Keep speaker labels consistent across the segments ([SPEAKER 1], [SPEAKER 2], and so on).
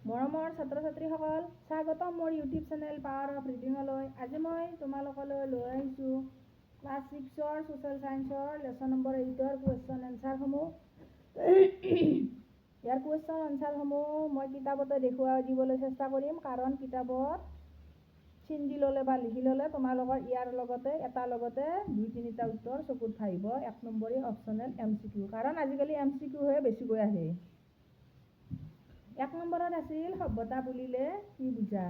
[SPEAKER 1] মৰমৰ ছাত্ৰ ছাত্ৰীসকল, স্বাগতম মোৰ ইউটিউব চেনেল পাৱাৰ অফ ৰিডিঙলৈ। আজি মই তোমালোকলৈ লৈ আহিছোঁ ক্লাছ 6ৰ ছ'চিয়েল ছায়েন্সৰ লেচন নম্বৰ 8ৰ কুৱেশ্যন এনচাৰসমূহ। ইয়াৰ কুৱেশ্যন এনচাৰসমূহ মই কিতাপতে দেখুৱাই দিবলৈ চেষ্টা কৰিম, কাৰণ কিতাপত চিন দি ল'লে বা লিখি ল'লে তোমালোকৰ ইয়াৰ লগতে এটাৰ লগতে 2-3টা উত্তৰ চকুত ভাবিব। 1 নম্বৰী অপশ্যনেল MCQ, কাৰণ আজিকালি MCQহে বেছিকৈ আহে। 1 নম্বৰত আছিল সভ্যতা বুলিলে কি বুজা?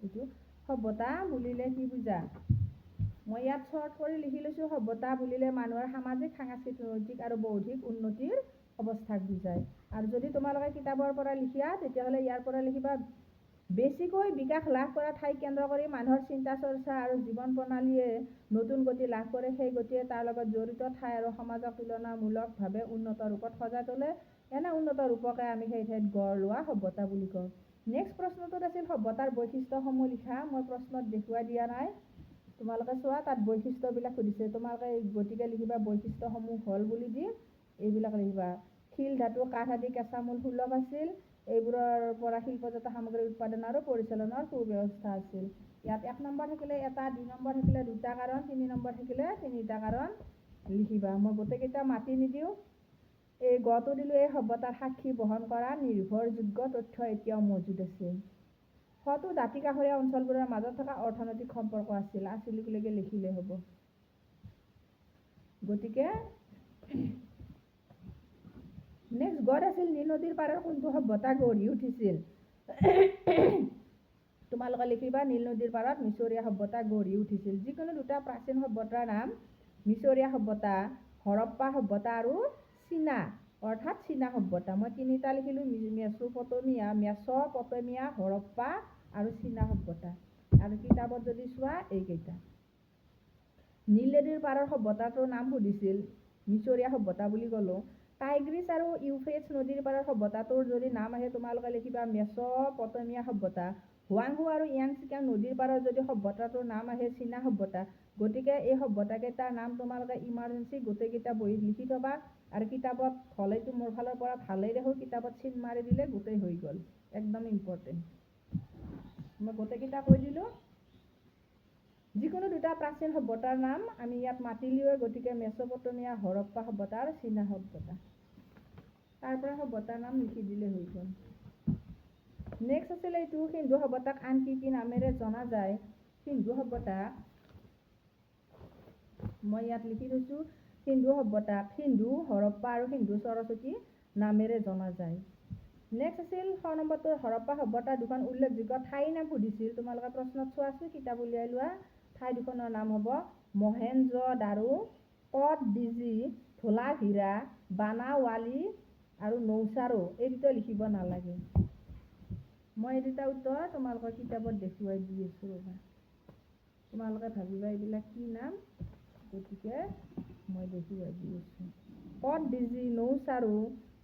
[SPEAKER 1] এইটো সভ্যতা বুলিলে কি বুজা? মই ইয়াত শৰ্ট কৰি লিখি লৈছোঁ। সভ্যতা বুলিলে মানুহৰ সামাজিক, সাংস্কৃতিক, নৈতিক আৰু বৌদ্ধিক উন্নতিৰ অৱস্থাক বুজায়। আৰু যদি তোমালোকে কিতাপৰ পৰা লিখা, তেতিয়াহ'লে ইয়াৰ পৰা লিখিবা বেছিকৈ বিকাশ লাভ কৰা ঠাইক কেন্দ্ৰ কৰি মানুহৰ চিন্তা চৰ্চা আৰু জীৱন প্ৰণালীয়ে নতুন গতি লাভ কৰে। সেই গতিয়ে তাৰ লগত জড়িত ঠাই আৰু সমাজক তুলনামূলকভাৱে উন্নত ৰূপত সজাই তোলে। এনে উন্নত ৰূপকে আমি সেই ঠাইত গঢ় লোৱা সভ্যতা বুলি কওঁ। নেক্সট প্ৰশ্নটোত আছিল সভ্যতাৰ বৈশিষ্ট্যসমূহ লিখা। মই প্ৰশ্নত দেখুৱাই দিয়া নাই, তোমালোকে চোৱা, তাত বৈশিষ্ট্যবিলাক সুধিছে। তোমালোকে গতিকে লিখিবা বৈশিষ্ট্যসমূহ হ'ল বুলি দি এইবিলাক লিখিবা। শিল, ধাতু, কাঠ আদি কেঁচা মূল সুলভ আছিল। এইবোৰৰ পৰা শিল্পজাত সামগ্ৰী উৎপাদন আৰু পৰিচালনাৰ সুব্যৱস্থা আছিল। ইয়াত 1 নম্বৰ থাকিলে এটা, 2 নম্বৰ থাকিলে 2টা কাৰণ, 3 নম্বৰ থাকিলে 3টা কাৰণ লিখিবা। মই গোটেইকেইটা মাতি নিদিওঁ। এই গটো দিলোঁ, এই সভ্যতাৰ সাক্ষী বহন কৰা নিৰ্ভৰযোগ্য তথ্য এতিয়াও মজুদ আছে। হয়তো দাঁতি কাষৰীয়া অঞ্চলবোৰৰ মাজত থকা অৰ্থনৈতিক সম্পৰ্ক আছিল লিখিলে হ'ব। গতিকে নেক্সট গড আছিল নীল নদীৰ পাৰৰ কোনটো সভ্যতা গঢ়ি উঠিছিল? তোমালোকে লিখিবা নীল নদীৰ পাৰত মিছৰীয়া সভ্যতা গঢ়ি উঠিছিল। যিকোনো দুটা প্ৰাচীন সভ্যতাৰ নাম মিছৰীয়া সভ্যতা, হৰপ্পা সভ্যতা আৰু চীনা অৰ্থাৎ চীনা সভ্যতা। মই 3টা লিখিলোঁ, মেছ'পটেমিয়া, হৰপ্পা আৰু চীনা সভ্যতা। আৰু কিতাপত যদি চোৱা এইকেইটা। নীল নদীৰ পাৰৰ সভ্যতাটোৰ নাম সুধিছিল, মিছৰীয়া সভ্যতা বুলি ক'লোঁ। টাইগ্ৰিছ আৰু ইউফ্ৰেটছ নদীৰ পাৰৰ সভ্যতাটোৰ যদি নাম আহে, তোমালোকে লিখিবা মেছ'পটেমিয়া সভ্যতা। হুৱাংহো আৰু য়াংচিকিয়াং নদীৰ পাৰৰ যদি সভ্যতাটোৰ নাম আহে চীনা সভ্যতা। গতিকে এই সভ্যতাকেইটাৰ নাম তোমালোকে ইমাৰ্জেঞ্চি গোটেইকেইটা বহীত লিখি থবা। আৰু কিতাপত হ'লেতো মোৰ ফালৰ পৰা ভালেই দেখোঁ, কিতাপত চিন মাৰি দিলে গোটেই হৈ গ'ল। একদম ইম্পৰ্টেণ্ট। মই গোটেইকেইটা কৈ দিলোঁ। যিকোনো দুটা প্ৰাচীন সভ্যতাৰ নাম আমি ইয়াত মাতিলোৱে, গতিকে মেছ'পটেমিয়া, হৰপ্পা সভ্যতা আৰু চীনা সভ্যতা। তাৰ পৰা সভ্যতাৰ নাম লিখি দিলে হৈ গ'ল। নেক্সট আছিলে এইটো সিন্ধু সভ্যতাক আন কি নামেৰে জনা যায়? সিন্ধু সভ্যতা মই ইয়াত লিখি থৈছোঁ। সিন্ধু সভ্যতাক সিন্ধু, হৰপ্পা আৰু সিন্ধু সৰস্বতী নামেৰে জনা যায়। নেক্সট আছিল 6 নম্বৰটোৰ হৰপ্পা সভ্যতাৰ দুখন উল্লেখযোগ্য ঠাইৰ নাম সুধিছিল। তোমালোকে প্ৰশ্নত চোৱাচোন, কিতাপ উলিয়াই লোৱা। ঠাই দুখনৰ নাম হ'ব মহেঞ্জ'দাৰো, কট-ডিজি, ধোলাভিৰা, বানাৱালী আৰু নৌচাৰো। এই দুটা লিখিব নালাগে। মই এই দুটা উত্তৰ তোমালোকৰ কিতাপত দেখুৱাই দি আছোঁ ৰ'বা। তোমালোকে ভাবিবা এইবিলাক কি নাম, গতিকে মই দেখুৱাই দি আছোঁ। কট-ডিজি, নৌচাৰো,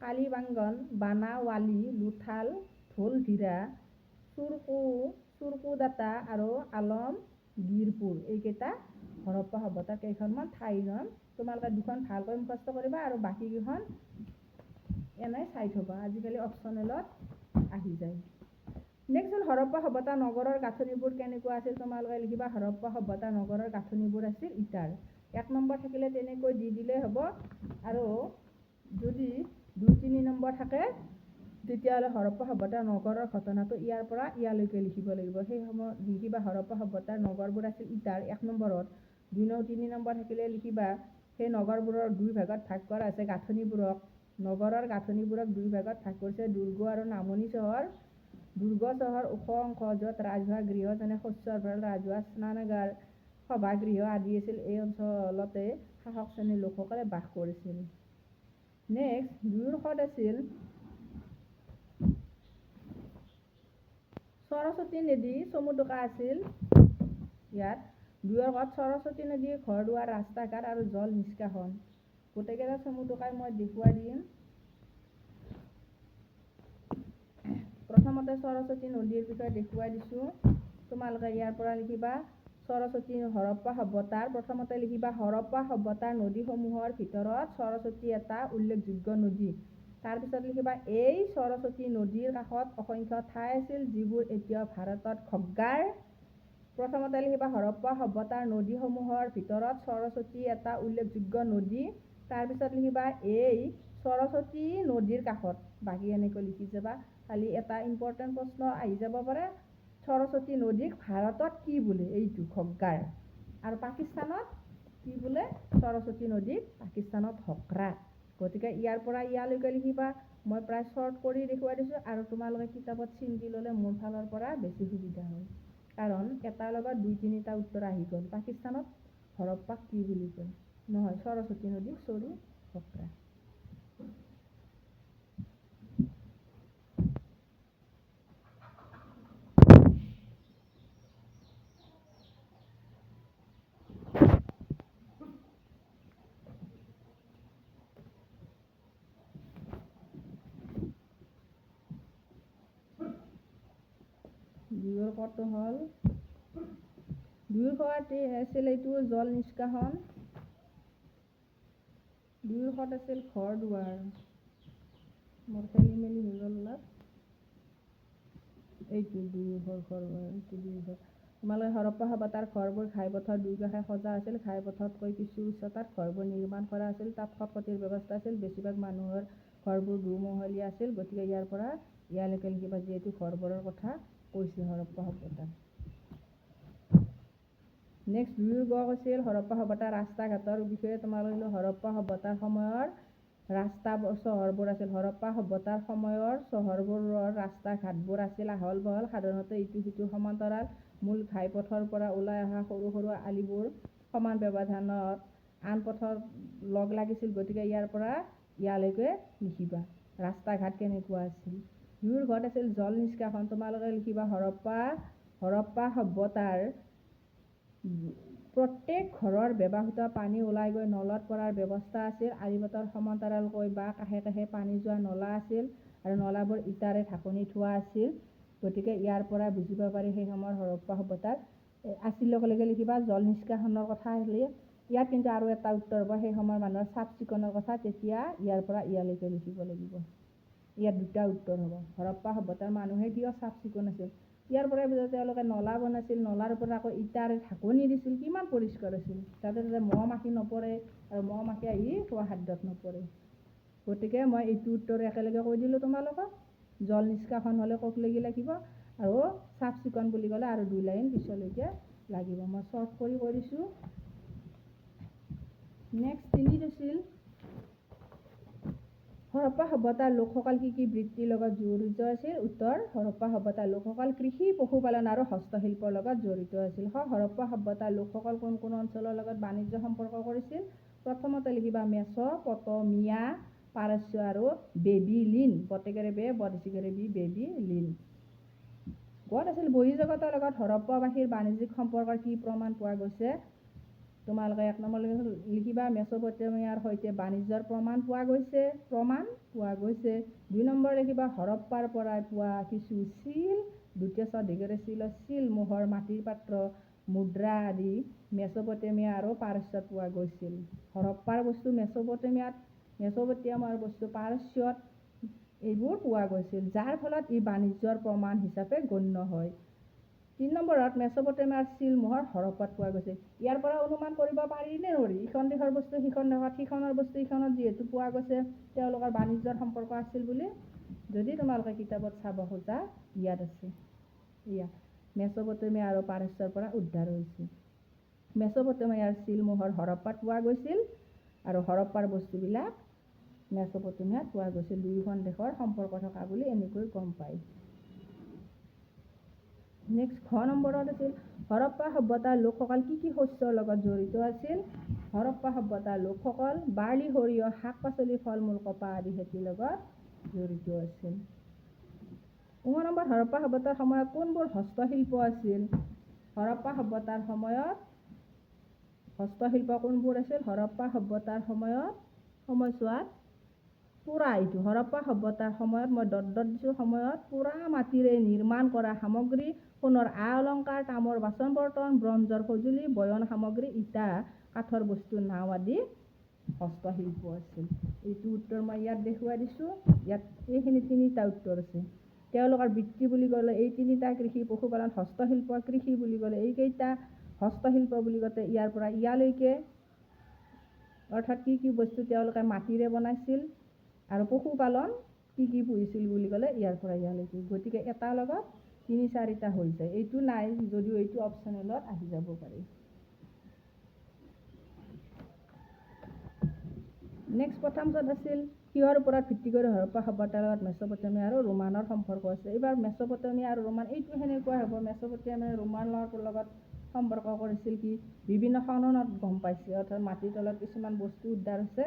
[SPEAKER 1] কালিবাংগন, বানাৱালী, লুথাল, ঢোলভিৰা, চুৰকুদাতা আৰু আলমগীৰপুৰ। এইকেইটা হৰপ্পা সভ্যতাৰ কেইখনমান ঠাইৰ নাম। তোমালোকে দুখন ভালকৈ মুখস্থ কৰিবা আৰু বাকীকেইখন এনেই চাই থবা, আজিকালি অপশ্যনেলত আহি যায়। নেক্সট হ'ল হৰপ্পা সভ্যতা নগৰৰ গাঁথনিবোৰ কেনেকুৱা আছিল? তোমালোকে লিখিবা হৰপ্পা সভ্যতা নগৰৰ গাঁথনিবোৰ আছিল ইটাৰ। 1 নম্বৰ থাকিলে তেনেকৈ দি দিলেই হ'ব। আৰু যদি 2-3 নম্বৰ থাকে, তেতিয়াহ'লে হৰপ্পা সভ্যতাৰ নগৰৰ ঘটনাটো ইয়াৰ পৰা ইয়ালৈকে লিখিব লাগিব। সেই সময়ত লিখিবা হৰপ্পা সভ্যতাৰ নগৰবোৰ আছিল ইটাৰ 1 নম্বৰত। 2-3 নম্বৰ থাকিলে লিখিবা সেই নগৰবোৰৰ 2 ভাগত ভাগ কৰা আছে গাঁথনিবোৰক। নগৰৰ গাঁথনিবোৰক 2 ভাগত ভাগ কৰিছে দুৰ্গ আৰু নামনি চহৰ। দুৰ্গ চহৰ ওখ অংশ, য'ত ৰাজহুৱা গৃহ যেনে শস্যৰ ভঁৰাল, ৰাজহুৱা স্নানাগাৰ, সভাগৃহ আদি আছিল। এই অঞ্চলতে শাসক শ্ৰেণীৰ লোকসকলে বাস কৰিছিল। নেক্সট 2ৰ শ আছিল সৰস্বতী নদী চমুদকা আছিল। ইয়াত 2ৰ শ সৰস্বতী নদীৰ ঘৰ দুৱাৰ, ৰাস্তা ঘাট আৰু জল নিষ্কাশন। গোটেইকেইটা চমুদকাই মই দেখুৱাই দিম। প্ৰথমতে সৰস্বতী নদীৰ বিষয়ে দেখুৱাই দিছোঁ। তোমালোকে ইয়াৰ পৰা লিখিবা সৰস্বতী হৰপ্পা সভ্যতাৰ। প্ৰথমতে লিখিবা হৰপ্পা সভ্যতাৰ নদীসমূহৰ ভিতৰত সৰস্বতী এটা উল্লেখযোগ্য নদী। তাৰপিছত লিখিবা এই সৰস্বতী নদীৰ কাষত অসংখ্য ঠাই আছিল যিবোৰ এতিয়াও ভাৰতত ঘগ্গাৰ। প্ৰথমতে লিখিবা হৰপ্পা সভ্যতাৰ নদীসমূহৰ ভিতৰত সৰস্বতী এটা উল্লেখযোগ্য নদী। তাৰপিছত লিখিবা এই সৰস্বতী নদীৰ কাষত, বাকী এনেকৈ লিখি যাবা। খালি এটা ইম্পৰ্টেণ্ট প্ৰশ্ন আহি যাব পাৰে, সৰস্বতী নদীক ভাৰতত কি বোলে? এইটো ঘগ্গাৰ। আৰু পাকিস্তানত কি বোলে? সৰস্বতী নদীক পাকিস্তানত হকৰা। গতিকে ইয়াৰ পৰা ইয়ালৈকে লিখিবা। মই প্ৰায় শ্বৰ্ট কৰি দেখুৱাই দিছোঁ, আৰু তোমালোকে কিতাপত চিন্তি ল'লে মোৰ ফালৰ পৰা বেছি সুবিধা হয়, কাৰণ এটাৰ লগত 2-3টা উত্তৰ আহি গ'ল। পাকিস্তানত হৰপ্পাক কি বুলি কয়? নহয়, সৰস্বতী নদীক হকৰা। দুইৰ কটো হ'ল 2ৰ খোৱাতে আছিল এইটো জল নিষ্কাশন। 2ৰ খত আছিল ঘৰ দুৱাৰ। মোৰ খেলি মেলি হৈ গ'ল অলপ। এইটো 2ৰ ঘৰ এইটো 2ৰ ঘৰ। তোমালোকে হৰপ্পা সভ্যতাৰ ঘৰবোৰ ঘাইপথৰ দুই কাষে সজা আছিল। ঘাইপথতকৈ কিছু উচ্চতাত ঘৰবোৰ নিৰ্মাণ কৰা আছিল। তাত খটখটিৰ ব্যৱস্থা আছিল। বেছিভাগ মানুহৰ ঘৰবোৰ দুমহলীয়া আছিল। গতিকে ইয়াৰ পৰা ইয়ালৈকে লিখিবা, যিহেতু ঘৰবোৰৰ কথা কৈছে হৰপ্পা সভ্যতাৰ। নেক্সট 2ৰ গ কৈছিল হৰপ্পা সভ্যতাৰ ৰাস্তা ঘাটৰ বিষয়ে। তোমালোকে হৰপ্পা সভ্যতাৰ সময়ৰ ৰাস্তা চহৰবোৰ আছিল। হৰপ্পা সভ্যতাৰ সময়ৰ চহৰবোৰৰ ৰাস্তা ঘাটবোৰ আছিল আহল বহল। সাধাৰণতে ইটো সিটোৰ সমান্তৰাল। মূল ঘাইপথৰ পৰা ওলাই অহা সৰু সৰু আলিবোৰ সমান ব্যৱধানত আন পথত লগ লাগিছিল। গতিকে ইয়াৰ পৰা ইয়ালৈকে লিখিবা ৰাস্তা ঘাট কেনেকুৱা আছিল। 2ৰ ঘত আছিল জল নিষ্কাশন। তোমালোকে লিখিবা হৰপ্পা সভ্যতাৰ প্ৰত্যেক ঘৰৰ ব্যৱহৃত পানী ওলাই গৈ নলাত পৰাৰ ব্যৱস্থা আছিল। আলিপথৰ সমান্তৰালকৈ বা কাষে কাষে পানী যোৱা নলা আছিল, আৰু নলাবোৰ ইটাৰে ঢাকনি থোৱা আছিল। গতিকে ইয়াৰ পৰা বুজিব পাৰি সেই সময়ৰ হৰপ্পা সভ্যতাৰ আছিল। লগে লগে লিখিবা জল নিষ্কাশনৰ কথা আহিলে। ইয়াত কিন্তু আৰু এটা উত্তৰ হ'ব, সেই সময়ৰ মানুহৰ চাফ চিকুণৰ কথা। তেতিয়া ইয়াৰ পৰা ইয়ালৈকে লিখিব লাগিব। ইয়াত 2টা উত্তৰ হ'ব। হৰপ্পা সভ্যতাৰ মানুহে কিয় চাফ চিকুণ আছিল? ইয়াৰ পৰাই বুজা তেওঁলোকে নলা বনাইছিল, নলাৰ ওপৰত আকৌ ইটাৰে ঢাকনি দিছিল। কিমান পৰিষ্কাৰ আছিল, যাতে মহ মাখি নপৰে, আৰু মহ মাখি আহি খোৱা খাদ্যত নপৰে। গতিকে মই এইটো উত্তৰ একেলগে কৈ দিলোঁ তোমালোকক। জল নিষ্কাশন হ'লে ক'ক লাগি লাগিব, আৰু চাফ চিকুণ বুলি ক'লে আৰু 2 লাইন পিছলৈকে লাগিব। মই শ্বৰ্ট কৰি কৈ দিছোঁ। নেক্সট 3 আছিল হৰপ্পা সভ্যতাৰ লোকসকল কি বৃত্তিৰ লগত জড়িত আছিল? উত্তৰ, হৰপ্পা সভ্যতাৰ লোকসকল কৃষি, পশুপালন আৰু হস্তশিল্পৰ লগত জড়িত আছিল। হৰপ্পা সভ্যতাৰ লোকসকল কোন কোন অঞ্চলৰ লগত বাণিজ্য সম্পৰ্ক কৰিছিল? প্ৰথমতে লিখিবা মেছ'পটমিয়া, পাৰস্য আৰু বেবিলিন। প্ৰত্যেকৰে বদচিকেৰে বেবিলিন। ক'ত আছিল বহিৰ্জগতৰ লগত হৰপ্পাবাসীৰ বাণিজ্যিক সম্পৰ্কৰ কি প্ৰমাণ পোৱা গৈছে? তোমালোকে 1 নম্বৰ লিখিবা মেছ'পটেমিয়াৰ সৈতে বাণিজ্যৰ প্ৰমাণ পোৱা গৈছে। 2 নম্বৰ লিখিবা হৰপ্পাৰ পৰাই পোৱা কিছু চিল, দ্বিতীয় স্বদেশীৰে চিল, মোহৰ, মাটিৰ পাত্ৰ, মুদ্ৰা আদি মেছ'পটেমিয়া আৰু পাৰস্যত পোৱা গৈছিল। হৰপ্পাৰ বস্তু মেছ'পটেমিয়াৰ বস্তু পাৰস্যত এইবোৰ পোৱা গৈছিল, যাৰ ফলত ই বাণিজ্যৰ প্ৰমাণ হিচাপে গণ্য হয়। 3 নম্বৰত মেছ'পটেমিয়াৰ চিল মোহৰ হৰপ্পাত পোৱা গৈছে। ইয়াৰ পৰা অনুমান কৰিব পাৰি নে নোৱাৰি? ইখন দেশৰ বস্তু সিখন দেশত, সিখনৰ বস্তু ইখনত যিহেতু পোৱা গৈছে, তেওঁলোকৰ বাণিজ্যৰ সম্পৰ্ক আছিল বুলি। যদি তোমালোকে কিতাপত চাব খোজা, ইয়াত আছে। মেছ'পটেমিয়া আৰু পাৰস্যৰ পৰা উদ্ধাৰ হৈছে। মেছ'পটেমিয়াৰ চিল মোহৰ হৰপ্পাত পোৱা গৈছিল, আৰু হৰপ্পাৰ বস্তুবিলাক মেছ'পটেমিয়াত পোৱা গৈছিল। 2খন দেশৰ সম্পৰ্ক থকা বুলি এনেকৈ গম পায়। নেক্সট 6 নম্বৰত আছিল হৰপ্পা সভ্যতাৰ লোকসকল কি শস্যৰ লগত জড়িত আছিল? হৰপ্পা সভ্যতাৰ লোকসকল বাৰ্লি, সৰিয়হ, শাক পাচলি, ফল মূল, কপাহ আদি খেতিৰ লগত জড়িত আছিল। 9 নম্বৰ হৰপ্পা সভ্যতাৰ সময়ত কোনবোৰ হস্তশিল্প আছিল? হৰপ্পা সভ্যতাৰ সময়ত হস্তশিল্প কোনবোৰ আছিল? হৰপ্পা সভ্যতাৰ সময়ছোৱাত হৰপ্পা সভ্যতাৰ সময়ত মই দিছোঁ সময়ত পোৰা মাটিৰে নিৰ্মাণ কৰা সামগ্ৰী, সোণৰ অলংকাৰ, তামৰ বাচন বৰ্তন, ব্ৰঞ্জৰ সঁজুলি, বয়ন সামগ্ৰী, ইটা, কাঠৰ বস্তু, নাও আদি হস্তশিল্প আছিল। এইটো উত্তৰ মই ইয়াত দেখুৱাই দিছোঁ। ইয়াত এইখিনি তিনিটা উত্তৰ আছে। তেওঁলোকৰ বৃত্তি বুলি ক'লে এই তিনিটা, কৃষি, পশুপালন, হস্তশিল্প। কৃষি বুলি ক'লে এইকেইটা, হস্তশিল্প বুলি ক'লে ইয়াৰ পৰা ইয়ালৈকে, অৰ্থাৎ কি কি বস্তু তেওঁলোকে মাটিৰে বনাইছিল, আৰু পশুপালন কি কি পুহিছিল বুলি ক'লে ইয়াৰ পৰা ইয়ালৈকে। গতিকে এটাৰ লগত ৩-৪টা হৈ যায়। এইটো নাই যদিও এইটো অপশ্যনেলত আহি যাব পাৰে। নেক্সট প্ৰথমত আছিল কিহৰ ওপৰত ভিত্তি কৰি হৰপ্পা সভ্যতাৰ লগত মেচ'পটেমিয়া আৰু ৰোমানৰ সম্পৰ্ক আছে। এইবাৰ মেচ'পটেমিয়া আৰু ৰোমান এইটো সেনেকুৱা হ'ব। মেচ'পটেমিয়া ৰোমানৰ লগত সম্পৰ্ক কৰিছিল কি, বিভিন্ন খননত গম পাইছে, অৰ্থাৎ মাটিৰ তলত কিছুমান বস্তু উদ্ধাৰ হৈছে,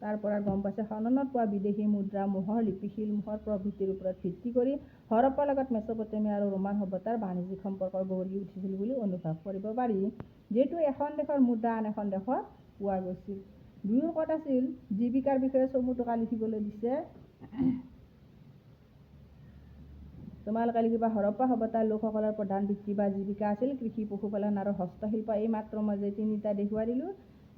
[SPEAKER 1] তাৰ পৰা গম পাইছে খননত পোৱা বিদেশী মুদ্ৰা, মোহৰ লিপি, শিলমোহৰ প্ৰভৃতিৰ ওপৰত ভিত্তি কৰি হৰপ্পাৰ লগত মেচ'পটেমিয়া আৰু ৰোমান সভ্যতাৰ বাণিজ্যিক সম্পৰ্ক গঢ়ি উঠিছিল বুলি অনুভৱ কৰিব পাৰি। যিহেতু এখন দেশৰ মুদ্ৰা আন এখন দেশত পোৱা গৈছিল। দুয়ো ক'ত আছিল, জীৱিকাৰ বিষয়ে চমু টকা লিখিবলৈ দিছে। তোমালোকে লিখিবা হৰপ্পা সভ্যতাৰ লোকসকলৰ প্ৰধান বৃত্তি বা জীৱিকা আছিল কৃষি, পশুপালন আৰু হস্তশিল্প। এই মাত্ৰ মই যে তিনিটা দেখুৱাই দিলোঁ,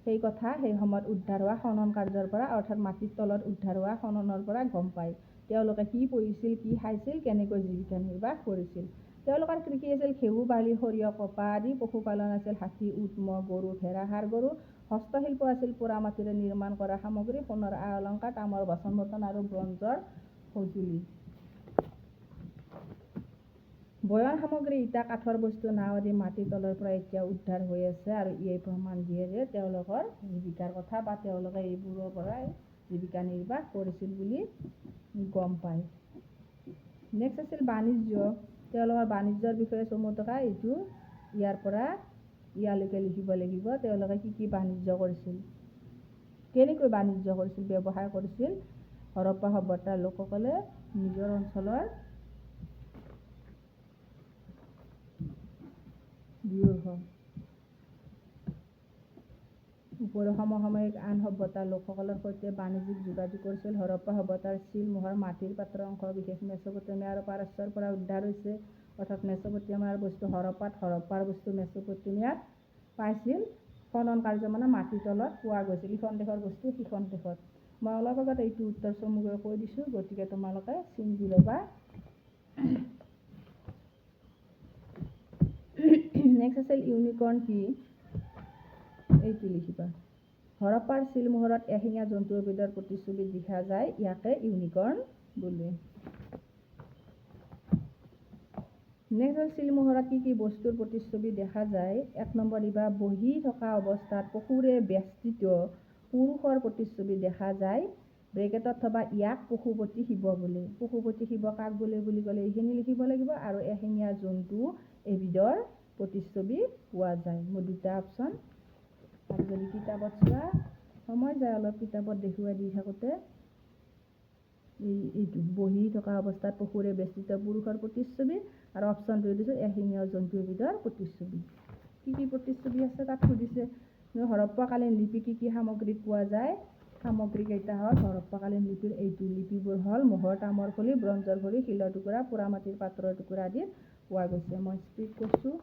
[SPEAKER 1] সেই কথা সেই সময়ত উদ্ধাৰ হোৱা খনন কাৰ্যৰ পৰা, অৰ্থাৎ মাটিৰ তলত উদ্ধাৰ হোৱা খননৰ পৰা গম পায় তেওঁলোকে কি পঢ়িছিল, কি খাইছিল, কেনেকৈ জীৱিকা নিৰ্বাহ কৰিছিল। তেওঁলোকৰ কৃষি আছিল ঘেঁহু, বাৰ্লি, সৰিয়হ, কপাহ আদি। পশুপালন আছিল হাতী, উট, ম'হ, গৰু, ভেড়া, ষাঁড় গৰু। হস্তশিল্প আছিল পোৰা মাটিৰে নিৰ্মাণ কৰা সামগ্ৰী, সোণৰ আ-অলংকাৰ, তামৰ বাচন বৰ্তন আৰু ব্ৰঞ্জৰ সঁজুলি। বয়ন সামগ্ৰী, ইটা, কাঠৰ বস্তু, নাও আদি মাটিৰ তলৰ পৰা এতিয়া উদ্ধাৰ হৈ আছে, আৰু এই প্ৰমাণ দিয়ে যে তেওঁলোকৰ জীৱিকাৰ কথা বা তেওঁলোকে এইবোৰৰ পৰাই জীৱিকা নিৰ্বাহ কৰিছিল বুলি গম পায়। নেক্সট আছিল বাণিজ্য। তেওঁলোকৰ বাণিজ্যৰ বিষয়ে চমু টকা, এইটো ইয়াৰ পৰা ইয়ালৈকে লিখিব লাগিব। তেওঁলোকে কি কি বাণিজ্য কৰিছিল, কেনেকৈ বাণিজ্য কৰিছিল, ব্যৱসায় কৰিছিল হৰপ্পা সভ্যতাৰ লোকসকলে নিজৰ অঞ্চলৰ উপৰি সমসাময়িক আন সভ্যতাৰ লোকসকলৰ সৈতে বাণিজ্যিক যোগাযোগ কৰিছিল। হৰপ্পা সভ্যতাৰ চিল মোহৰ মাটিৰ পাত্ৰৰ অংশ বিশেষ মেচ'পটেমিয়া আৰু পাৰস্যৰ পৰা উদ্ধাৰ হৈছে, অৰ্থাৎ মেচ'পটেমিয়াৰ বস্তু হৰপ্পাত, হৰপ্পাৰ বস্তু মেচ'পটেমিয়াত পাইছিল। খনন কাৰ্য মানে মাটিৰ তলত পোৱা গৈছিল, ইখন দেশৰ বস্তু সিখন দেশত। মই অলপ আগত এইটো উত্তৰ চমুকৈ কৈ দিছোঁ, গতিকে তোমালোকে চিন্তি ল'বা। নেক্সট আছিল ইউনিকৰ্ণ কি, এইটো লিখিবা। হৰপ্পাৰ চিলমোহৰত এশিঙীয়া জন্তু এবিধৰ প্ৰতিচ্ছবি দেখা যায়, ইয়াকে ইউনিকৰ্ণ বোলে। নেক্সট হ'ল চিলমোহৰত কি কি বস্তুৰ প্ৰতিচ্ছবি দেখা যায়। 1 নম্বৰ দিবা, বহি থকা অৱস্থাত পশুৰে বেষ্টিত পুৰুষৰ প্ৰতিচ্ছবি দেখা যায়। ব্ৰেকেটত থবা, ইয়াক পশুপতি শিৱ বোলে। পশুপতি শিৱ কাক বোলে বুলি ক'লে এইখিনি লিখিব লাগিব, আৰু এশিঙীয়া জন্তু এবিধৰ প্ৰতিচ্ছবি পোৱা যায়। মোৰ দুটা অপশ্যন। আৰু যদি কিতাপত চোৱা, সময় যায় অলপ কিতাপত দেখুৱাই দি থাকোঁতে, এইটো বহি থকা অৱস্থাত পশুৰে বেষ্টিত পুৰুষৰ প্ৰতিচ্ছবি, আৰু অপশ্যনটো দিছোঁ এশিঙীয়া জন্তু এবিধৰ প্ৰতিচ্ছবি। কি কি প্ৰতিচ্ছবি আছে তাত সুধিছে। হৰপ্পাকালীন লিপি কি কি সামগ্ৰীত পোৱা যায়। সামগ্ৰীকেইটা হ'ল হৰপ্পাকালীন লিপিৰ এইটো লিপিবোৰ হ'ল মোহৰ, তামৰ ফলি, ব্ৰঞ্জৰ ফলি, শিলৰ টুকুৰা, পোৰা মাটিৰ পাত্ৰৰ টুকুৰা আদিত পোৱা গৈছে। মই স্পীড কৰিছোঁ,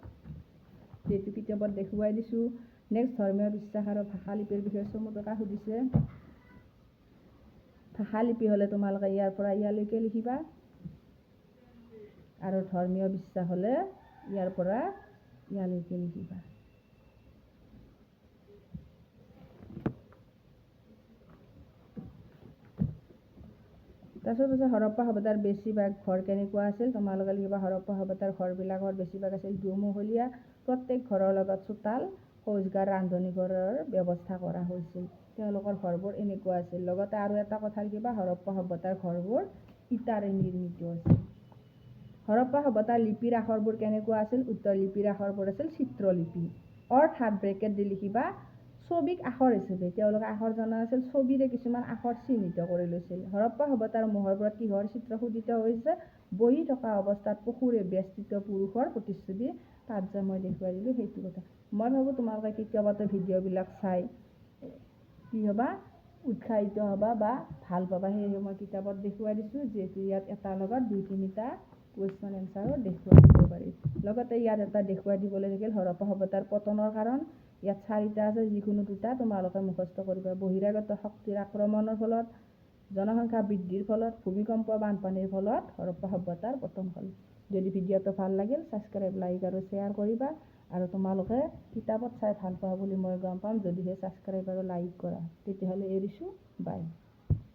[SPEAKER 1] যিহেতু কিতাপত দেখুৱাই দিছোঁ। নেক্সট ধৰ্মীয় বিশ্বাস আৰু ভাষা লিপিৰ বিষয়ে চমু টকা সুধিছে। ভাষা লিপি হ'লে তোমালোকে ইয়াৰ পৰা ইয়ালৈকে লিখিবা, আৰু ধৰ্মীয় বিশ্বাস হ'লে ইয়াৰ পৰা ইয়ালৈকে লিখিবা। তাৰপিছত হৈছে হৰপ্পা সভ্যতাৰ বেছিভাগ ঘৰ কেনেকুৱা আছিল। তোমালোকে লিখিবা হৰপ্পা সভ্যতাৰ ঘৰবিলাকৰ বেছিভাগ আছিল দুমহলীয়া, প্ৰত্যেক ঘৰৰ লগত চোতাল, শৌচাগাৰ, ৰান্ধনী ঘৰৰ ব্যৱস্থা কৰা হৈছিল। তেওঁলোকৰ ঘৰবোৰ এনেকুৱা আছিল। লগতে আৰু এটা কথা লিখিবা, হৰপ্পা সভ্যতাৰ ঘৰবোৰ ইটাৰে নিৰ্মিত আছিল। হৰপ্পা সভ্যতাৰ লিপিৰ আখৰবোৰ কেনেকুৱা আছিল। উত্তৰ, লিপিৰ আখৰবোৰ আছিল চিত্ৰলিপি, অৰ্থাৎ ব্ৰেকেট দি লিখিবা ছবিক আখৰ হিচাপে তেওঁলোকে আখৰ জনা আছিল, ছবিৰে কিছুমান আখৰ চিহ্নিত কৰি লৈছিল। হৰপ্পা সভ্যতাৰ মোহৰবোৰত কিহৰ চিত্ৰ খোদিত হৈছে। বহি থকা অৱস্থাত পশুৰে বেষ্টিত পুৰুষৰ প্ৰতিচ্ছবি, তাত যে মই দেখুৱাই দিলোঁ সেইটো কথা। মই ভাবোঁ তোমালোকে কেতিয়াবাতে ভিডিঅ'বিলাক চাই কি হ'বা, উৎসাহিত হ'বা বা ভাল পাবা। সেয়েহে মই কিতাপত দেখুৱাই দিছোঁ, যিহেতু ইয়াত এটাৰ লগত 2-3টা কুৱেশ্যন এনচাৰো দেখুৱাই দিব পাৰি। লগতে ইয়াত এটা দেখুৱাই দিবলৈ থাকিল হৰপ্পা সভ্যতাৰ পতনৰ কাৰণ। ইয়াত 4টা আছে, যিকোনো 2টা তোমালোকে মুখস্থ কৰিবা। বহিৰাগত শক্তিৰ আক্ৰমণৰ ফলত, জনসংখ্যা বৃদ্ধিৰ ফলত, ভূমিকম্প বানপানীৰ ফলত হৰপ্পা সভ্যতাৰ পতন হ'ল। যদি ভিডিঅ'টো ভাল লাগিল ছাবস্ক্ৰাইব, লাইক আৰু শ্বেয়াৰ কৰিবা। আৰু তোমালোকে কিতাপত চাই ভাল পোৱা বুলি মই গম পাম যদিহে ছাবস্ক্ৰাইব আৰু লাইক কৰা। তেতিয়াহ'লে এৰিছোঁ, বাই।